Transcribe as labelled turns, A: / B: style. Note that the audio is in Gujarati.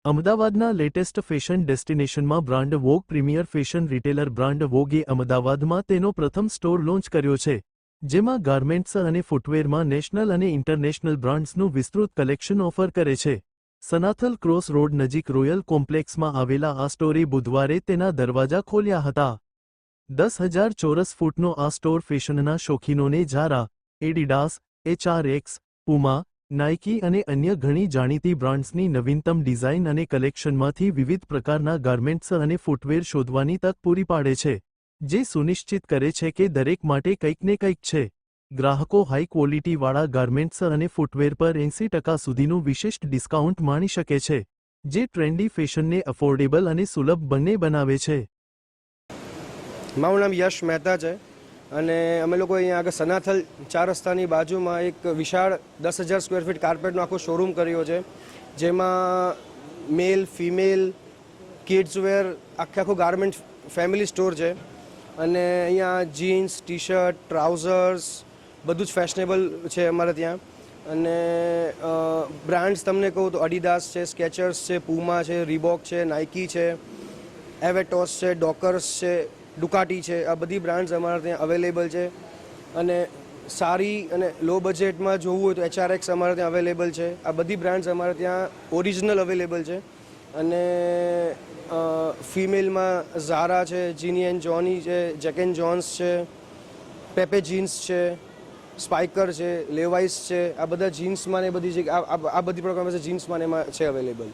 A: અમદાવાદના લેટેસ્ટ ફેશન ડેસ્ટિનેશનમાં brand Vogue premier fashion retailer brand વોગે અમદાવાદમાં તેનો પ્રથમ સ્ટોર લોન્ચ કર્યો છે, જેમાં ગાર્મેન્ટ્સ અને ફૂટવેરમાં નેશનલ અને ઇન્ટરનેશનલ બ્રાન્ડ્સનું વિસ્તૃત કલેક્શન ઓફર કરે છે. સનાથલ ક્રોસ રોડ નજીક રોયલ કોમ્પ્લેક્સમાં આવેલા આ સ્ટોરે બુધવારે તેના દરવાજા ખોલ્યા હતા. 10,000 ચોરસ ફૂટનો આ સ્ટોર ફેશનના શોખીનોને ઝારા, એડિડાસ, HRX, પુમા, નાઇકી અને અન્ય ઘણી જાણીતી બ્રાન્ડ્સની નવીનતમ ડિઝાઇન અને કલેક્શનમાંથી વિવિધ પ્રકારના ગાર્મેન્ટ્સ અને ફૂટવેર શોધવાની તક પૂરી પાડે છે, જે સુનિશ્ચિત કરે છે કે દરેક માટે કંઈક ને કંઈક છે. ગ્રાહકો હાઈ ક્વોલિટીવાળા ગાર્મેન્ટ્સ અને ફૂટવેર પર 80% સુધીનું વિશિષ્ટ ડિસ્કાઉન્ટ માણી શકે છે, જે ટ્રેન્ડી ફેશનને અફોર્ડેબલ અને સુલભ બંને બનાવે છે.
B: મારું નામ યશ મહેતા છે અને અમે લોકો અહીંયા આગળ સનાથલ 4 રસ્તાની બાજુમાં એક વિશાળ 10,000 સ્ક્વેર ફીટ કાર્પેટનો આખો શોરૂમ કર્યો છે, જેમાં મેલ, ફિમેલ, કિડ્સ વેર આખો ગાર્મેન્ટ ફેમિલી સ્ટોર છે. અને અહીંયા જીન્સ, ટી શર્ટ, ટ્રાઉઝર્સ બધું જ ફેશનેબલ છે અમારે ત્યાં. અને બ્રાન્ડ્સ તમને કહું તો અડીડાસ છે, સ્કેચર્સ છે, પુમા છે, રીબોક છે, નાઇકી છે, એવેટોસ છે, ડોકર્સ છે, ડુકાટી છે. આ બધી બ્રાન્ડ્સ અમારા ત્યાં અવેલેબલ છે. અને સારી અને લો બજેટમાં જોવું હોય તો HRX અમારે ત્યાં અવેલેબલ છે. આ બધી બ્રાન્ડ્સ અમારે ત્યાં ઓરિજિનલ અવેલેબલ છે. અને ફિમેલમાં ઝારા છે, જીની એન્ડ જોની છે, જેક એન્ડ જોન્સ છે, પેપે જીન્સ છે, સ્પાઇકર છે, લેવાઇસ છે. આ બધા જીન્સમાં ને બધી આ બધી પ્રકારના જીન્સમાં એમાં છે અવેલેબલ.